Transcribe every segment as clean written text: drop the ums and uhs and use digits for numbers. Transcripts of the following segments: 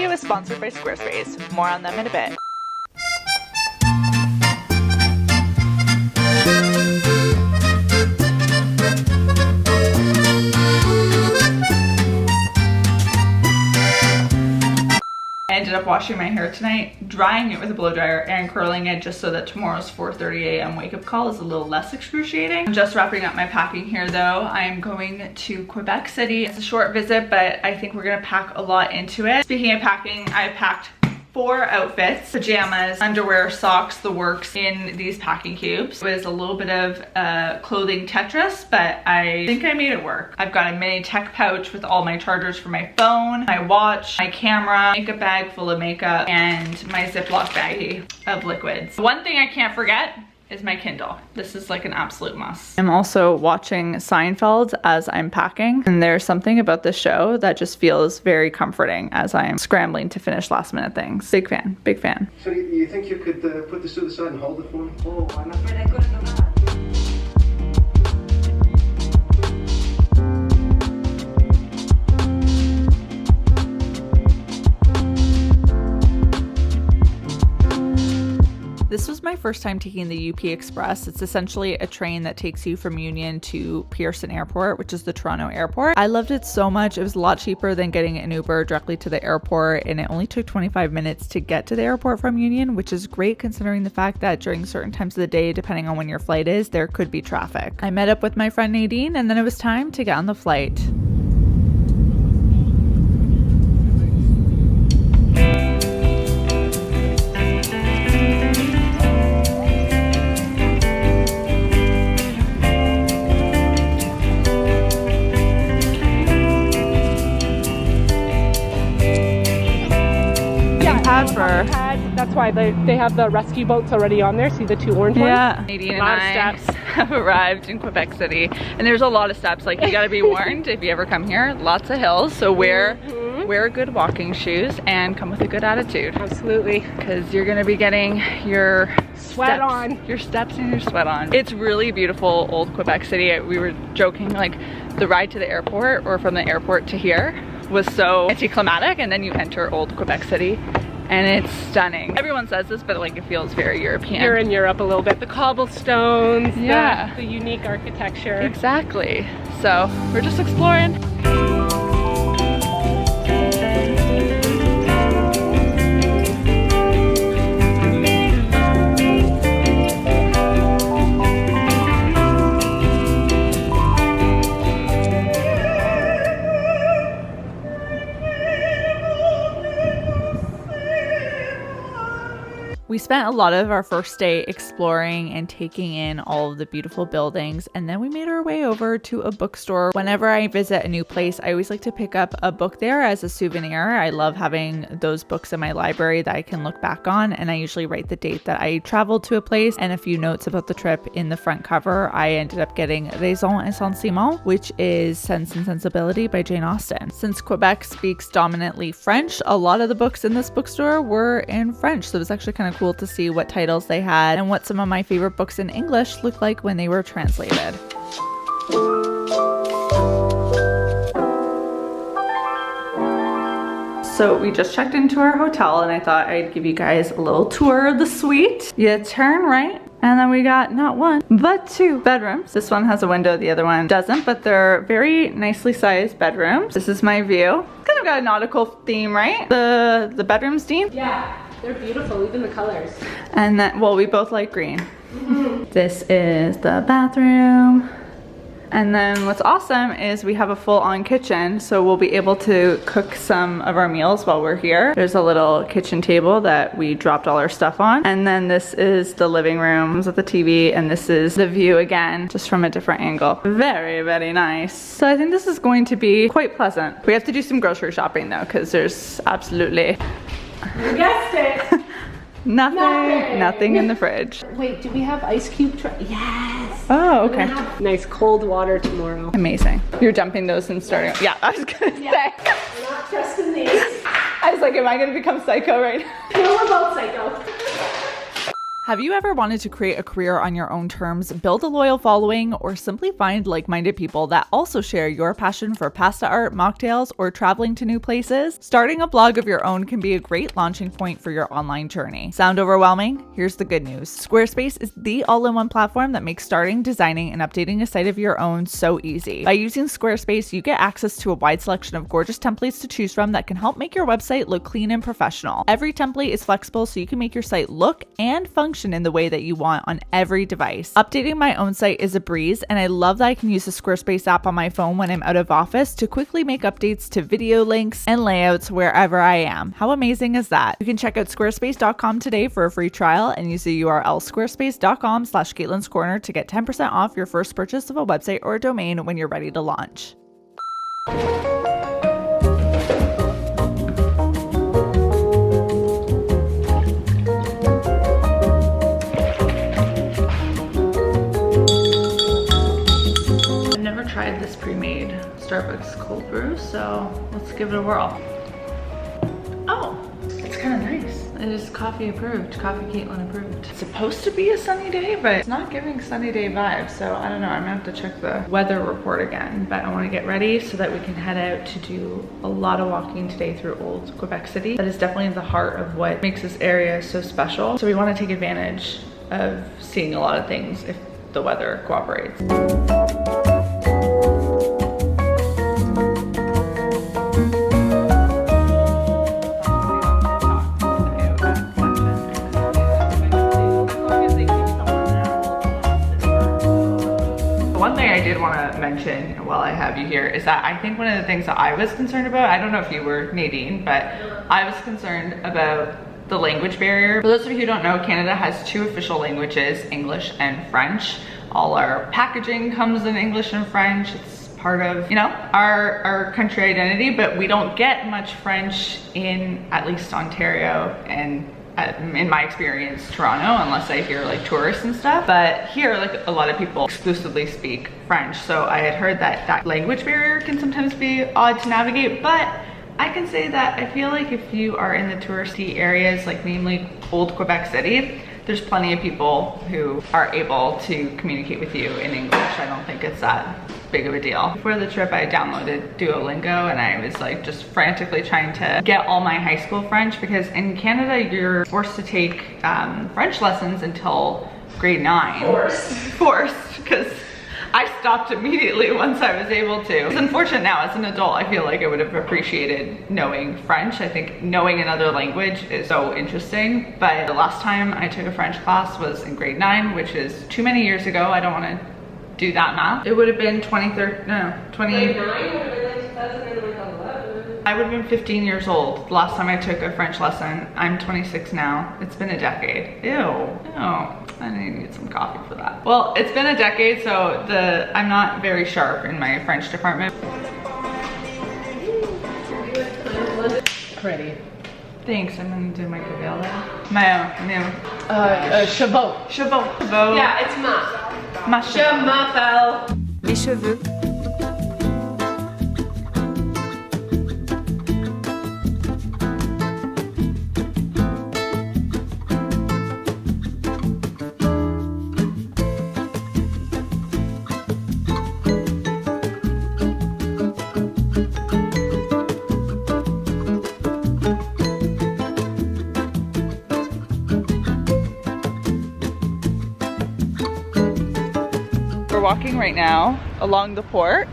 video is sponsored by Squarespace. More on them in a bit. I ended up washing my hair tonight, drying it with a blow dryer and curling it just so that tomorrow's 4:30 a.m. wake up call is a little less excruciating. I'm just wrapping up my packing here though. I'm going to Quebec City. It's a short visit, but I think we're gonna pack a lot into it. Speaking of packing, I packed 4 outfits, pajamas, underwear, socks, the works in these packing cubes. It was a little bit of clothing Tetris, but I think I made it work. I've got a mini tech pouch with all my chargers for my phone, my watch, my camera, makeup bag full of makeup, and my Ziploc baggie of liquids. One thing I can't forget is my Kindle. This is like an absolute must. I'm also watching Seinfeld as I'm packing, and there's something about this show that just feels very comforting as I'm scrambling to finish last minute things. Big fan, big fan. So you think you could put this to the side and hold it for me? Oh, I'm afraid I couldn't do that. This was my first time taking the UP Express. It's essentially a train that takes you from Union to Pearson Airport, which is the Toronto airport. I loved it so much. It was a lot cheaper than getting an Uber directly to the airport, and it only took 25 minutes to get to the airport from Union, which is great considering the fact that during certain times of the day, depending on when your flight is, there could be traffic. I met up with my friend Nadine, and then it was time to get on the flight. That's why they have the rescue boats already on there. See the 2 orange ones? Yeah, Nadine and I have arrived in Quebec City, and there's a lot of steps. Like, you gotta be warned if you ever come here. Lots of hills, so wear good walking shoes and come with a good attitude. Absolutely. Because you're gonna be getting your sweat on. Your steps and your sweat on. It's really beautiful, Old Quebec City. We were joking, like, the ride to the airport or from the airport to here was so anticlimactic, and then you enter Old Quebec City and it's stunning. Everyone says this, but like, it feels very European. You're in Europe a little bit. The cobblestones, yeah, the unique architecture. Exactly. So we're just exploring. We spent a lot of our first day exploring and taking in all of the beautiful buildings, and then we made our way over to a bookstore. Whenever I visit a new place, I always like to pick up a book there as a souvenir. I love having those books in my library that I can look back on, and I usually write the date that I traveled to a place and a few notes about the trip in the front cover. I ended up getting Raison et Sentiment, which is Sense and Sensibility by Jane Austen. Since Quebec speaks dominantly French, a lot of the books in this bookstore were in French, so it was actually kind of cool to see what titles they had and what some of my favorite books in English looked like when they were translated. So we just checked into our hotel, and I thought I'd give you guys a little tour of the suite. You turn right, and then we got not 1, but 2 bedrooms. This one has a window, the other one doesn't, but they're very nicely sized bedrooms. This is my view. Kind of got a nautical theme, right? The bedrooms, Dean? Yeah. They're beautiful, even the colors. And then, well, we both like green. This is the bathroom. And then what's awesome is we have a full-on kitchen, so we'll be able to cook some of our meals while we're here. There's a little kitchen table that we dropped all our stuff on. And then this is the living room with the TV, and this is the view again, just from a different angle. Very, very nice. So I think this is going to be quite pleasant. We have to do some grocery shopping though, because there's absolutely... You guessed it. Nothing in the fridge. Wait, do we have ice cube tray? Yes. Oh, okay. Nice cold water tomorrow. Amazing. You're dumping those and starting. Yeah, I was gonna say. We're not trusting these. I was like, am I gonna become psycho right now? No, we're both psycho. Have you ever wanted to create a career on your own terms, build a loyal following, or simply find like-minded people that also share your passion for pasta art, mocktails, or traveling to new places? Starting a blog of your own can be a great launching point for your online journey. Sound overwhelming? Here's the good news. Squarespace is the all-in-one platform that makes starting, designing, and updating a site of your own so easy. By using Squarespace, you get access to a wide selection of gorgeous templates to choose from that can help make your website look clean and professional. Every template is flexible so you can make your site look and function in the way that you want on every device. Updating my own site is a breeze, and I love that I can use the Squarespace app on my phone when I'm out of office to quickly make updates to video links and layouts wherever I am. How amazing is that? You can check out squarespace.com today for a free trial and use the URL squarespace.com/Caitlin's Corner to get 10% off your first purchase of a website or a domain when you're ready to launch. Tried this pre-made Starbucks cold brew, so let's give it a whirl. Oh, it's kind of nice. It is coffee approved, Coffee Caitlin approved. It's supposed to be a sunny day, but it's not giving sunny day vibes, so I don't know. I'm gonna have to check the weather report again, but I want to get ready so that we can head out to do a lot of walking today through Old Quebec City. That is definitely the heart of what makes this area so special. So we want to take advantage of seeing a lot of things if the weather cooperates. One thing I did want to mention while I have you here is that I think one of the things that I was concerned about, I don't know if you were, Nadine, but I was concerned about the language barrier. For those of you who don't know, Canada has two official languages, English and French. All our packaging comes in English and French. It's part of, you know, our country identity, but we don't get much French in at least Ontario and in my experience, Toronto, unless I hear like tourists and stuff. But here, like a lot of people exclusively speak French. So I had heard that that language barrier can sometimes be odd to navigate, but I can say that I feel like if you are in the touristy areas, like namely Old Quebec City, there's plenty of people who are able to communicate with you in English. I don't think it's that big of a deal. Before the trip, I downloaded Duolingo and I was like just frantically trying to get all my high school French, because in Canada, you're forced to take French lessons until grade 9. Forced, because I stopped immediately once I was able to. It's unfortunate now as an adult, I feel like I would have appreciated knowing French. I think knowing another language is so interesting, but the last time I took a French class was in grade 9, which is too many years ago. I don't want to do that math. It would have been 20. Grade 9 would have been like 2011. I would have been 15 years old the last time I took a French lesson. I'm 26 now. It's been a decade. Ew. I need some coffee for that. Well, it's been a decade, so I'm not very sharp in my French department. Pretty. Thanks, I'm gonna do my Gabrielle now. My own new. Chabot. Chabot. Yeah, it's ma. Je m'appelle. Les cheveux. We're walking right now along the port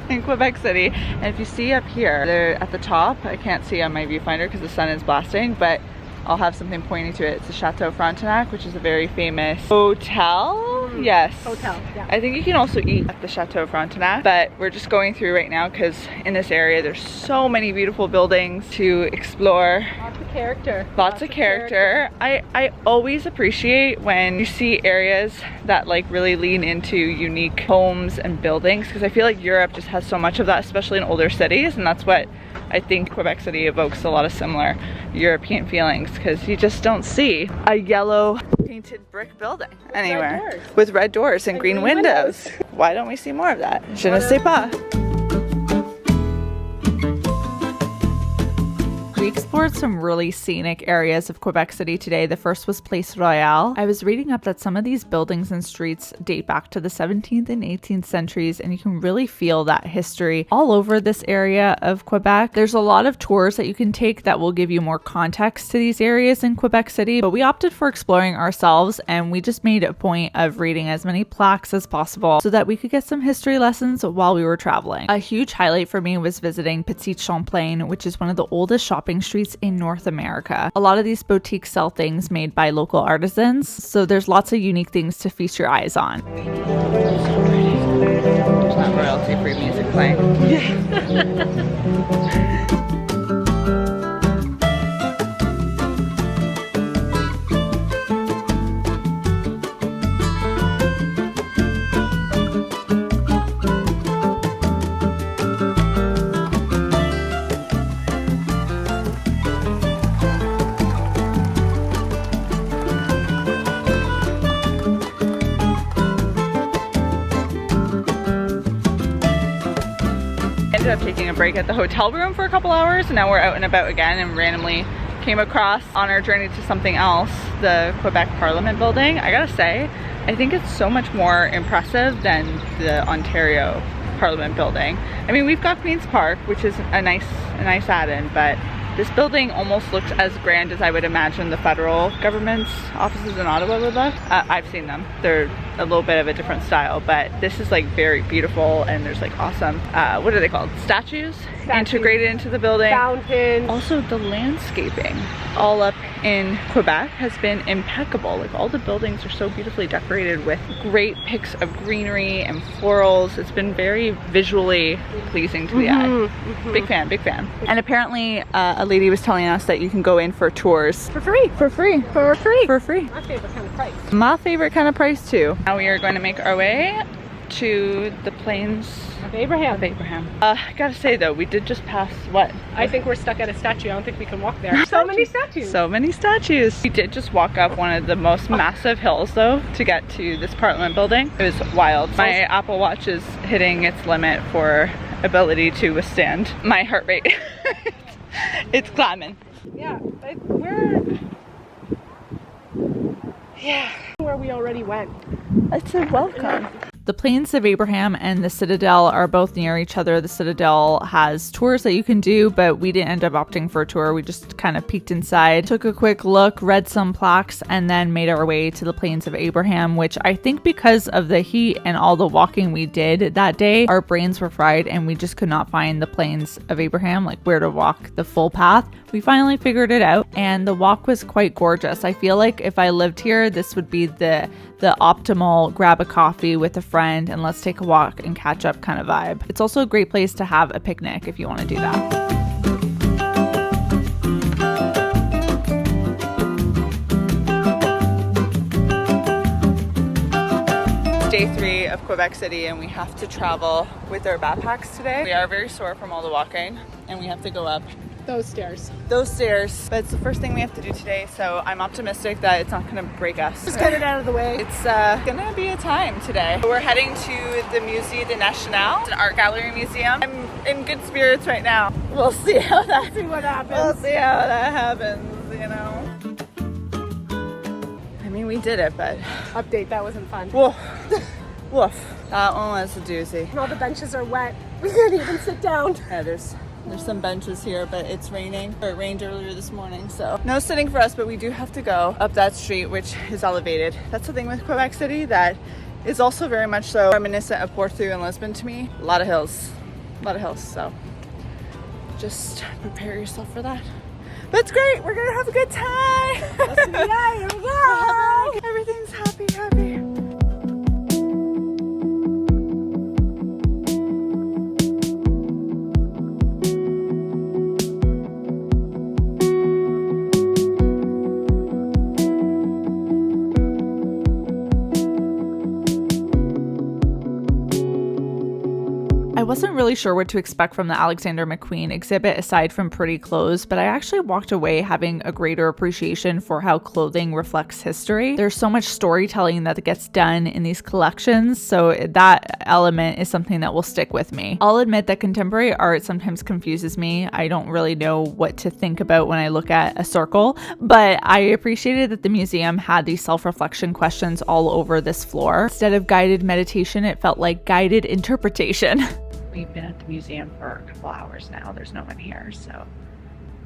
in Quebec City, and if you see up here, they're at the top. I can't see on my viewfinder because the sun is blasting, but I'll have something pointing to it. It's the Chateau Frontenac, which is a very famous hotel. Yes. Hotel, yeah. I think you can also eat at the Chateau Frontenac, but we're just going through right now because in this area there's so many beautiful buildings to explore. Lots of character. Lots of character. I always appreciate when you see areas that like really lean into unique homes and buildings, because I feel like Europe just has so much of that, especially in older cities, and that's what I think Quebec City evokes, a lot of similar European feelings, because you just don't see a yellow painted brick building anywhere with red doors and green windows. Why don't we see more of that? Je ne sais pas. We explored some really scenic areas of Quebec City today. The first was Place Royale. I was reading up that some of these buildings and streets date back to the 17th and 18th centuries, and you can really feel that history all over this area of Quebec. There's a lot of tours that you can take that will give you more context to these areas in Quebec City, but we opted for exploring ourselves, and we just made a point of reading as many plaques as possible so that we could get some history lessons while we were traveling. A huge highlight for me was visiting Petite Champlain, which is one of the oldest shopping streets in North America. A lot of these boutiques sell things made by local artisans, so there's lots of unique things to feast your eyes on. There's not royalty-free music playing. Ended up taking a break at the hotel room for a couple hours, and now we're out and about again, and randomly came across on our journey to something else, the Quebec Parliament building. I gotta say, I think it's so much more impressive than the Ontario Parliament building. I mean, we've got Queen's Park, which is a nice add-in, but this building almost looks as grand as I would imagine the federal government's offices in Ottawa would look. I've seen them. They're a little bit of a different style, but this is like very beautiful, and there's like awesome, what are they called? Statues integrated into the building. Fountains. Also, the landscaping all up in Quebec has been impeccable. Like, all the buildings are so beautifully decorated with great pics of greenery and florals. It's been very visually pleasing to the eye. Big fan, big fan. And apparently a lady was telling us that you can go in for tours For free. for free. For free. For free. My favorite kind of price. My favorite kind of price too. Now we are going to make our way to the Plains Of Abraham. of Abraham. I gotta say though, we did just pass what? I think we're stuck at a statue. I don't think we can walk there. So many statues. So many statues. We did just walk up one of the most massive hills though to get to this Parliament building. It was wild. My Apple Watch is hitting its limit for ability to withstand my heart rate. It's climbing. Yeah, where we already went. It's a welcome. The Plains of Abraham and the Citadel are both near each other. The Citadel has tours that you can do, but we didn't end up opting for a tour. We just kind of peeked inside, took a quick look, read some plaques, and then made our way to the Plains of Abraham, which I think because of the heat and all the walking we did that day, our brains were fried and we just could not find the Plains of Abraham, like where to walk the full path. We finally figured it out, and the walk was quite gorgeous. I feel like if I lived here, this would be the optimal grab a coffee with a friend and let's take a walk and catch up kind of vibe. It's also a great place to have a picnic if you want to do that. Day 3 of Quebec City, and we have to travel with our backpacks today. We are very sore from all the walking, and we have to go up Those stairs. but it's the first thing we have to do today, so I'm optimistic that it's not gonna break us. Just get it out of the way. It's gonna be a time today. We're heading to the Musée des Nationaux, an art gallery museum. I'm in good spirits right now. We'll see how that See what happens. We'll see how that happens, you know. I mean, we did it, but Update, that wasn't fun. woof, woof. That one was a doozy. And all the benches are wet. We can't even sit down. Yeah, there's some benches here, but it's raining. Or it rained earlier this morning, so no sitting for us, but we do have to go up that street, which is elevated. That's the thing with Quebec City that is also very much so reminiscent of Portruy and Lisbon to me. A lot of hills, so just prepare yourself for that. But it's great, we're gonna have a good time. Yeah, here we go. Everything's happy. wasn't really sure what to expect from the Alexander McQueen exhibit aside from pretty clothes, but I actually walked away having a greater appreciation for how clothing reflects history. There's so much storytelling that gets done in these collections, so that element is something that will stick with me. I'll admit that contemporary art sometimes confuses me. I don't really know what to think about when I look at a circle, but I appreciated that the museum had these self-reflection questions all over this floor. Instead of guided meditation, it felt like guided interpretation. We've been at the museum for a couple hours now. There's no one here, so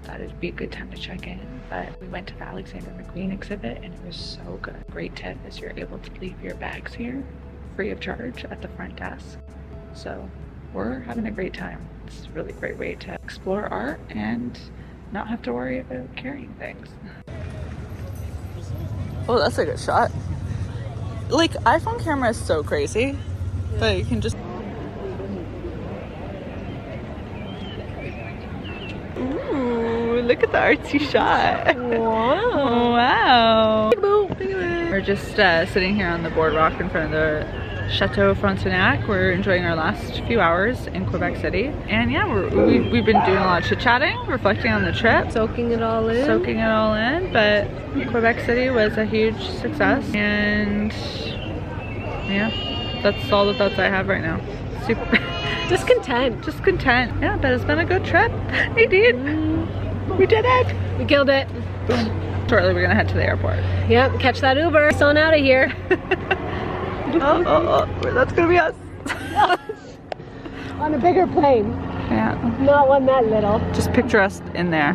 thought it'd be a good time to check in. But we went to the Alexander McQueen exhibit and it was so good. Great tip is you're able to leave your bags here free of charge at the front desk. So we're having a great time. It's a really great way to explore art and not have to worry about carrying things. Oh, that's a good shot. Like, iPhone camera is so crazy, but you can just... Ooh, look at the artsy shot. Wow. Wow. We're just sitting here on the boardwalk in front of the Chateau Frontenac. We're enjoying our last few hours in Quebec City. And yeah, we've been doing a lot of chit-chatting, reflecting on the trip. Soaking it all in. But Quebec City was a huge success. And yeah, that's all the thoughts I have right now. Super. Just content. Just content. Yeah, but it's been a good trip. Nadine, we did it. We killed it. Shortly, we're gonna head to the airport. Yep, catch that Uber. Son out of here. Oh, that's gonna be us. On a bigger plane. Yeah. Not one that little. Just picture us in there.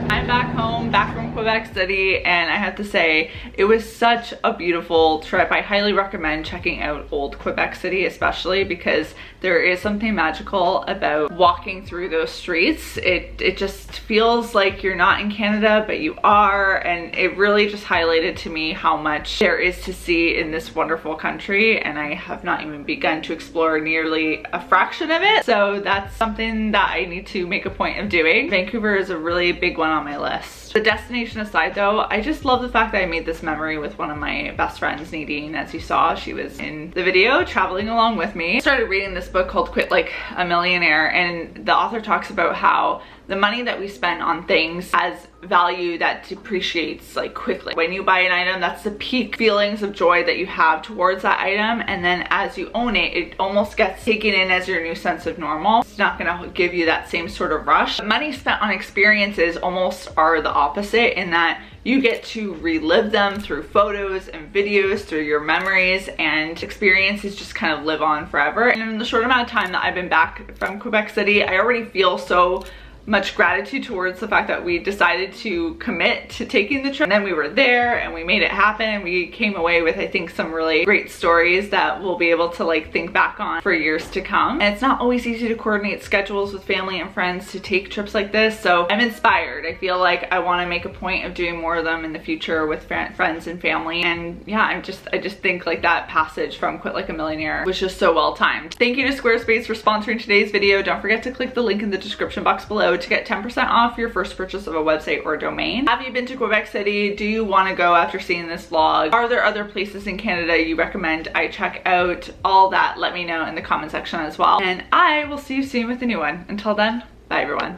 I'm back home, back from Quebec City, and I have to say, it was such a beautiful trip. I highly recommend checking out Old Quebec City, especially because there is something magical about walking through those streets. It just feels like you're not in Canada, but you are, and it really just highlighted to me how much there is to see in this wonderful country, and I have not even begun to explore nearly a fraction of it. So that's something that I need to make a point of doing. Vancouver is a really big one on my list. The destination aside though, I just love the fact that I made this memory with one of my best friends, Nadine. As you saw, she was in the video traveling along with me. I started reading this book called Quit Like a Millionaire, and the author talks about how the money that we spend on things has value that depreciates like quickly. When you buy an item, that's the peak feelings of joy that you have towards that item, and then as you own it, it almost gets taken in as your new sense of normal. It's not gonna give you that same sort of rush. But money spent on experiences almost are the opposite, in that you get to relive them through photos and videos, through your memories, and experiences just kind of live on forever. And in the short amount of time that I've been back from Quebec City, I already feel so much gratitude towards the fact that we decided to commit to taking the trip, and then we were there and we made it happen. We came away with, I think, some really great stories that we'll be able to like think back on for years to come. And it's not always easy to coordinate schedules with family and friends to take trips like this, so I'm inspired. I feel like I want to make a point of doing more of them in the future with friends and family. And yeah, I just think like that passage from Quit Like a Millionaire was just so well timed. Thank you to Squarespace for sponsoring today's video. Don't forget to click the link in the description box below to get 10% off your first purchase of a website or domain. Have you been to Quebec City? Do you want to go after seeing this vlog? Are there other places in Canada you recommend I check out? All that, let me know in the comment section as well. And I will see you soon with a new one. Until then, bye everyone.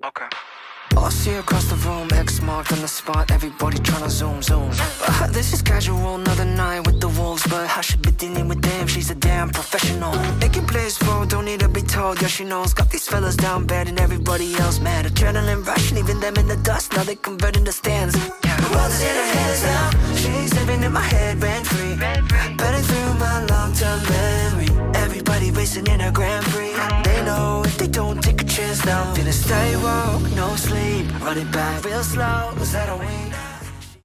Okay. All I see across the room, X marked on the spot, everybody tryna zoom. This is casual, another night with the wolves, but I should be dealing with them, she's a damn professional. Making plays for, don't need to be told, yeah she knows. Got these fellas down bad and everybody else mad. Adrenaline rush, leaving them in the dust, now they converting the stands. The world is in her hands now, she's living in my head rent free. Burning through my long-term memory. Everybody racing in a Grand Prix. They know if they don't take a chance now, finna stay woke, no sleep. Running back real slow, was that a wink?